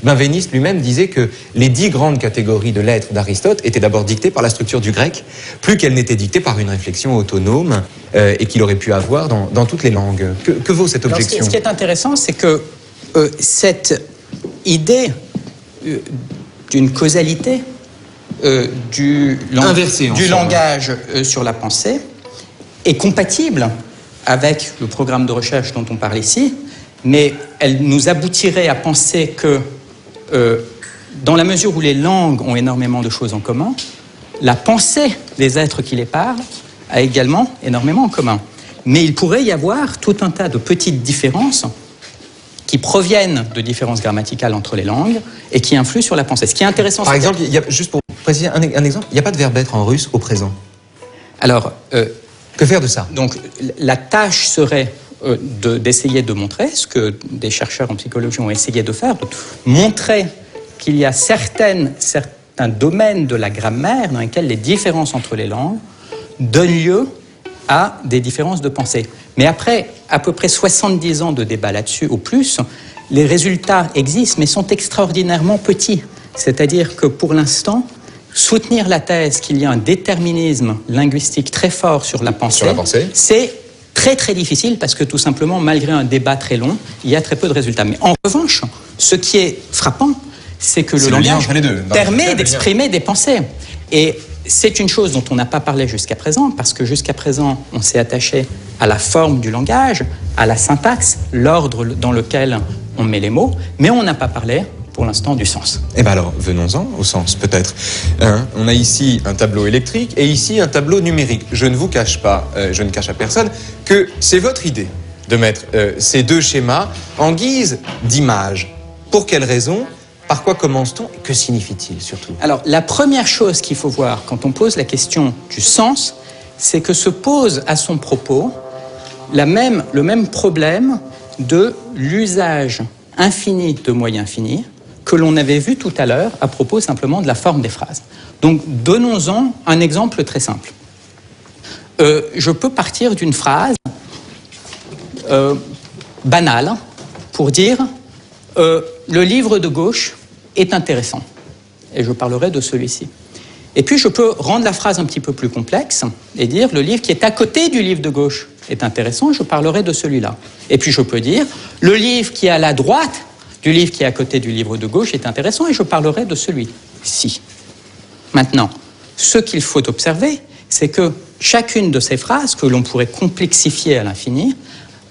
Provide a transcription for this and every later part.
Benveniste lui-même disait que les 10 grandes catégories de lettres d'Aristote étaient d'abord dictées par la structure du grec, plus qu'elles n'étaient dictées par une réflexion autonome et qu'il aurait pu avoir dans toutes les langues. Que vaut cette objection? Alors, ce qui est intéressant, c'est que cette idée d'une causalité du langage sur la pensée est compatible avec le programme de recherche dont on parle ici, mais elle nous aboutirait à penser que, dans la mesure où les langues ont énormément de choses en commun, la pensée des êtres qui les parlent a également énormément en commun. Mais il pourrait y avoir tout un tas de petites différences qui proviennent de différences grammaticales entre les langues et qui influent sur la pensée. Ce qui est intéressant... Par exemple, juste pour préciser un exemple, il n'y a pas de verbe être en russe au présent. Alors... que faire de ça? Donc, la tâche serait d'essayer de montrer, ce que des chercheurs en psychologie ont essayé de faire, de montrer qu'il y a certains domaines de la grammaire dans lesquels les différences entre les langues donnent lieu à des différences de pensée. Mais après à peu près 70 ans de débat là-dessus, au plus, les résultats existent, mais sont extraordinairement petits. C'est-à-dire que pour l'instant, soutenir la thèse qu'il y a un déterminisme linguistique très fort sur la pensée, c'est très très difficile parce que tout simplement, malgré un débat très long, il y a très peu de résultats. Mais en revanche, ce qui est frappant, c'est que le langage permet d'exprimer des pensées. Et c'est une chose dont on n'a pas parlé jusqu'à présent, parce que jusqu'à présent, on s'est attaché à la forme du langage, à la syntaxe, l'ordre dans lequel on met les mots, mais on n'a pas parlé pour l'instant du sens. Eh bien alors, venons-en au sens, peut-être. On a ici un tableau électrique et ici un tableau numérique. Je ne vous cache pas, je ne cache à personne, que c'est votre idée de mettre ces deux schémas en guise d'image. Pour quelle raison? Par quoi commence-t-on? Et que signifie-t-il surtout? Alors, la première chose qu'il faut voir quand on pose la question du sens, c'est que se pose à son propos le même problème de l'usage infini de moyens finis que l'on avait vu tout à l'heure à propos simplement de la forme des phrases. Donc, donnons-en un exemple très simple. Je peux partir d'une phrase banale pour dire le livre de gauche est intéressant. Et je parlerai de celui-ci. Et puis, je peux rendre la phrase un petit peu plus complexe et dire le livre qui est à côté du livre de gauche est intéressant, je parlerai de celui-là. Et puis, je peux dire le livre qui est à la droite du livre qui est à côté du livre de gauche est intéressant et je parlerai de celui-ci. Maintenant, ce qu'il faut observer, c'est que chacune de ces phrases, que l'on pourrait complexifier à l'infini,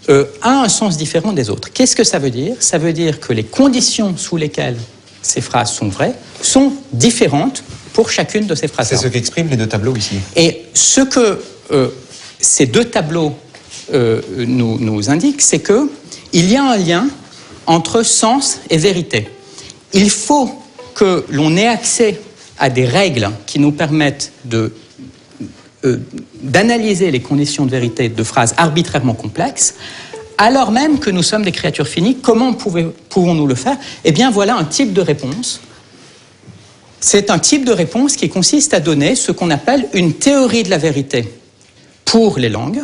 a un sens différent des autres. Qu'est-ce que ça veut dire? Ça veut dire que les conditions sous lesquelles ces phrases sont vraies sont différentes pour chacune de ces phrases. C'est ce qu'expriment les deux tableaux ici. Et ce que ces deux tableaux nous indiquent, c'est qu'il y a un lien entre sens et vérité. Il faut que l'on ait accès à des règles qui nous permettent d'analyser les conditions de vérité de phrases arbitrairement complexes, alors même que nous sommes des créatures finies. Comment pouvons-nous le faire? Eh bien, voilà un type de réponse. C'est un type de réponse qui consiste à donner ce qu'on appelle une théorie de la vérité pour les langues.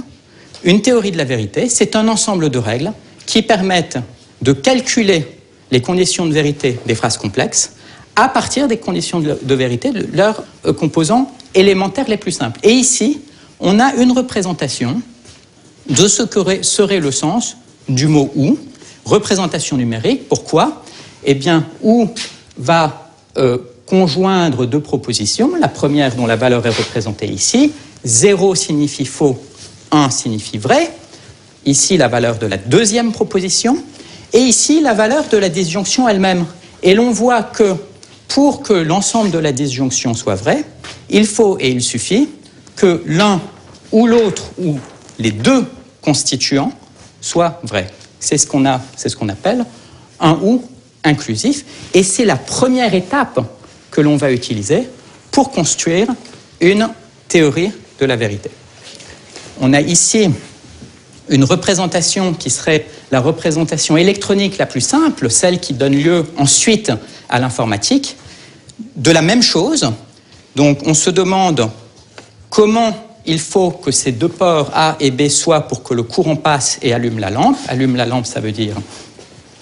Une théorie de la vérité, c'est un ensemble de règles qui permettent de calculer les conditions de vérité des phrases complexes à partir des conditions de vérité de leurs composants élémentaires les plus simples. Et ici, on a une représentation de ce que serait le sens du mot « ou », représentation numérique. Pourquoi? Eh bien, « ou » va conjoindre deux propositions. La première dont la valeur est représentée ici. 0 signifie faux, 1 signifie vrai. Ici, la valeur de la deuxième proposition. Et ici, la valeur de la disjonction elle-même. Et l'on voit que pour que l'ensemble de la disjonction soit vrai, il faut et il suffit que l'un ou l'autre ou les deux constituants soient vrais. C'est ce qu'on appelle un ou inclusif. Et c'est la première étape que l'on va utiliser pour construire une théorie de la vérité. On a ici une représentation qui serait la représentation électronique la plus simple, celle qui donne lieu ensuite à l'informatique, de la même chose. Donc on se demande comment il faut que ces deux ports A et B soient pour que le courant passe et allume la lampe. Allume la lampe, ça veut dire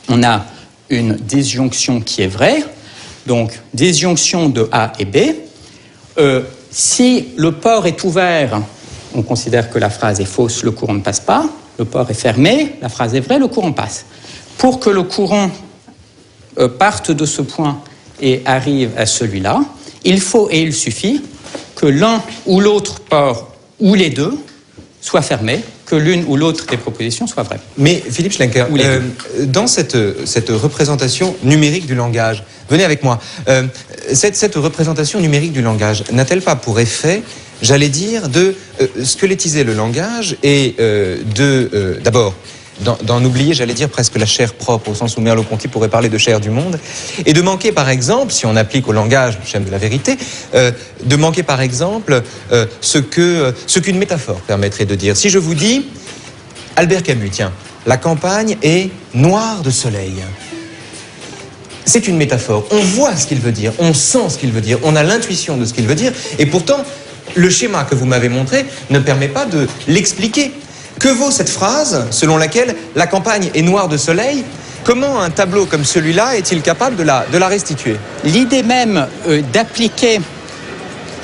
on a une disjonction qui est vraie, donc disjonction de A et B. Si le port est ouvert, on considère que la phrase est fausse, le courant ne passe pas. Le port est fermé, la phrase est vraie, le courant passe. Pour que le courant parte de ce point et arrive à celui-là, il faut et il suffit que l'un ou l'autre port, ou les deux, soit fermés, que l'une ou l'autre des propositions soit vraie. Mais Philippe Schlenker, dans cette représentation numérique du langage, venez avec moi, cette représentation numérique du langage n'a-t-elle pas pour effet, j'allais dire, de squelettiser le langage et d'abord, d'en oublier, j'allais dire, presque la chair propre, au sens où Merleau-Ponty pourrait parler de chair du monde, et de manquer, par exemple, si on applique au langage le schème de la vérité, de manquer, par exemple, ce qu'une métaphore permettrait de dire. Si je vous dis, Albert Camus, tiens, la campagne est noire de soleil. C'est une métaphore. On voit ce qu'il veut dire, on sent ce qu'il veut dire, on a l'intuition de ce qu'il veut dire, et pourtant, le schéma que vous m'avez montré ne permet pas de l'expliquer. Que vaut cette phrase selon laquelle la campagne est noire de soleil? Comment un tableau comme celui-là est-il capable de la restituer? L'idée même d'appliquer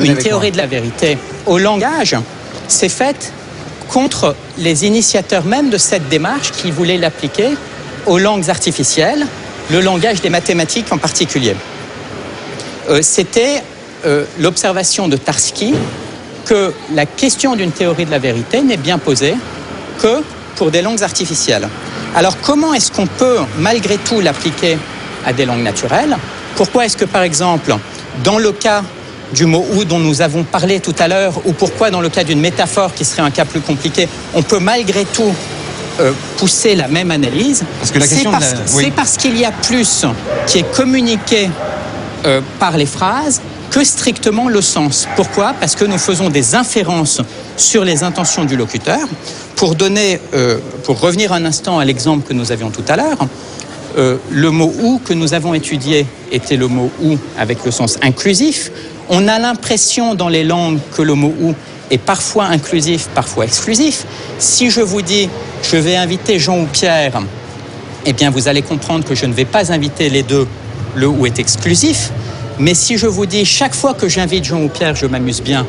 une théorie de la vérité au langage s'est faite contre les initiateurs même de cette démarche qui voulaient l'appliquer aux langues artificielles, le langage des mathématiques en particulier. C'était l'observation de Tarski que la question d'une théorie de la vérité n'est bien posée que pour des langues artificielles. Alors comment est-ce qu'on peut malgré tout l'appliquer à des langues naturelles? Pourquoi est-ce que par exemple dans le cas du mot « ou » dont nous avons parlé tout à l'heure, ou pourquoi dans le cas d'une métaphore qui serait un cas plus compliqué, on peut malgré tout pousser la même analyse? Parce que la question c'est parce qu'il y a plus qui est communiqué par les phrases que strictement le sens. Pourquoi? Parce que nous faisons des inférences sur les intentions du locuteur. Pour revenir un instant à l'exemple que nous avions tout à l'heure, le mot « ou » que nous avons étudié était le mot « ou » avec le sens inclusif. On a l'impression dans les langues que le mot « ou » est parfois inclusif, parfois exclusif. Si je vous dis « je vais inviter Jean ou Pierre », eh bien vous allez comprendre que je ne vais pas inviter les deux, le « ou » est exclusif. Mais si je vous dis « chaque fois que j'invite Jean ou Pierre, je m'amuse bien »,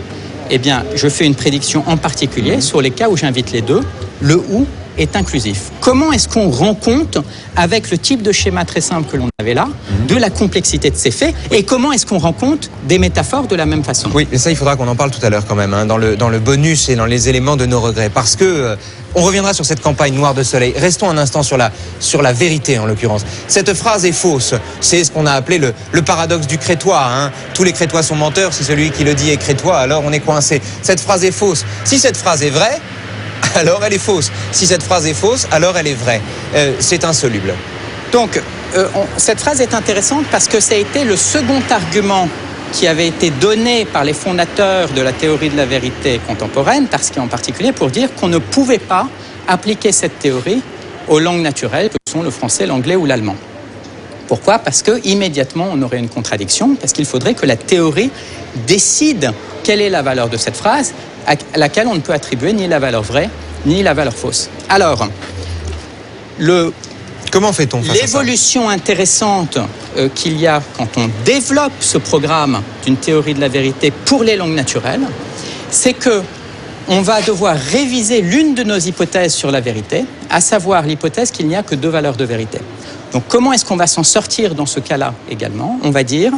eh bien, je fais une prédiction en particulier sur les cas où j'invite les deux, le « ou » est inclusif. Comment est-ce qu'on rend compte, avec le type de schéma très simple que l'on avait là, de la complexité de ces faits, et comment est-ce qu'on rend compte des métaphores de la même façon? Oui, et ça, il faudra qu'on en parle tout à l'heure quand même, hein, dans le bonus et dans les éléments de nos regrets, parce que on reviendra sur cette campagne noire de soleil. Restons un instant sur la vérité, en l'occurrence. Cette phrase est fausse. C'est ce qu'on a appelé le paradoxe du crétois. Hein. Tous les crétois sont menteurs. Si celui qui le dit est crétois, alors on est coincé. Cette phrase est fausse. Si cette phrase est vraie, alors elle est fausse. Si cette phrase est fausse, alors elle est vraie. C'est insoluble. Donc, cette phrase est intéressante parce que ça a été le second argument qui avait été donné par les fondateurs de la théorie de la vérité contemporaine, Tarski en particulier, pour dire qu'on ne pouvait pas appliquer cette théorie aux langues naturelles que sont le français, l'anglais ou l'allemand. Pourquoi? Parce qu'immédiatement, on aurait une contradiction, parce qu'il faudrait que la théorie décide quelle est la valeur de cette phrase, à laquelle on ne peut attribuer ni la valeur vraie, ni la valeur fausse. Alors, comment fait-on face à ça? L'évolution intéressante qu'il y a quand on développe ce programme d'une théorie de la vérité pour les langues naturelles, c'est que on va devoir réviser l'une de nos hypothèses sur la vérité, à savoir l'hypothèse qu'il n'y a que deux valeurs de vérité. Donc comment est-ce qu'on va s'en sortir dans ce cas-là également? On va dire,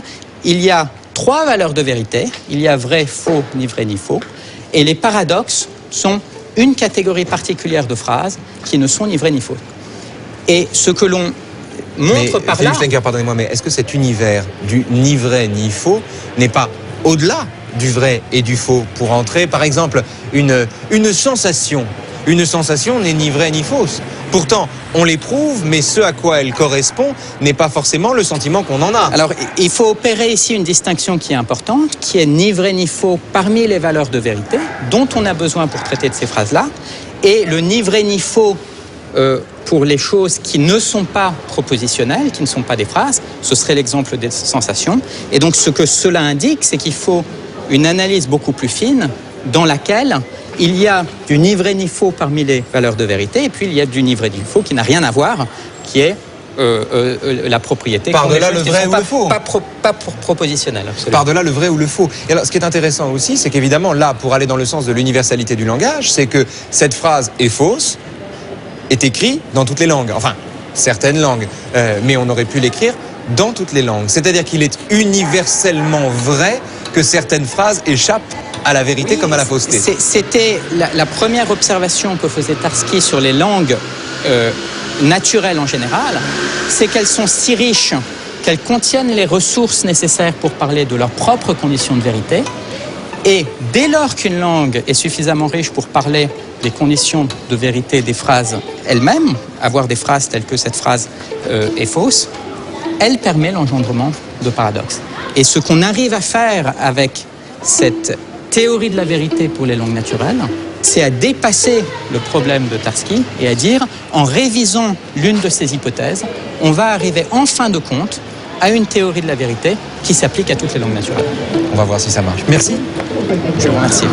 il y a trois valeurs de vérité, il y a vrai, faux, ni vrai, ni faux, et les paradoxes sont une catégorie particulière de phrases qui ne sont ni vraies, ni fausses. Et ce que l'on montre par là... Philippe Schlenker, pardonnez-moi, mais est-ce que cet univers du ni vrai ni faux n'est pas au-delà du vrai et du faux pour entrer, par exemple, une sensation? Une sensation n'est ni vraie ni fausse. Pourtant, on l'éprouve, mais ce à quoi elle correspond n'est pas forcément le sentiment qu'on en a. Alors, il faut opérer ici une distinction qui est importante, qui est ni vrai ni faux parmi les valeurs de vérité, dont on a besoin pour traiter de ces phrases-là, et le ni vrai ni faux pour les choses qui ne sont pas propositionnelles, qui ne sont pas des phrases, ce serait l'exemple des sensations. Et donc, ce que cela indique, c'est qu'il faut une analyse beaucoup plus fine dans laquelle il y a du ni vrai ni faux parmi les valeurs de vérité, et puis il y a du ni vrai ni faux qui n'a rien à voir, qui est la propriété. Par-delà le vrai ou le faux. Pas propositionnel, absolument. Par-delà le vrai ou le faux. Et alors, ce qui est intéressant aussi, c'est qu'évidemment, là, pour aller dans le sens de l'universalité du langage, c'est que cette phrase est fausse, est écrite dans toutes les langues. Enfin, certaines langues. Mais on aurait pu l'écrire dans toutes les langues. C'est-à-dire qu'il est universellement vrai que certaines phrases échappent à la vérité comme à la fausseté. C'était la première observation que faisait Tarski sur les langues naturelles en général, c'est qu'elles sont si riches qu'elles contiennent les ressources nécessaires pour parler de leurs propres conditions de vérité. Et dès lors qu'une langue est suffisamment riche pour parler des conditions de vérité des phrases elles-mêmes, avoir des phrases telles que cette phrase est fausse, elle permet l'engendrement de paradoxes. Et ce qu'on arrive à faire avec cette théorie de la vérité pour les langues naturelles, c'est à dépasser le problème de Tarski et à dire, en révisant l'une de ces hypothèses, on va arriver en fin de compte à une théorie de la vérité qui s'applique à toutes les langues naturelles. On va voir si ça marche. Merci. Je vous remercie.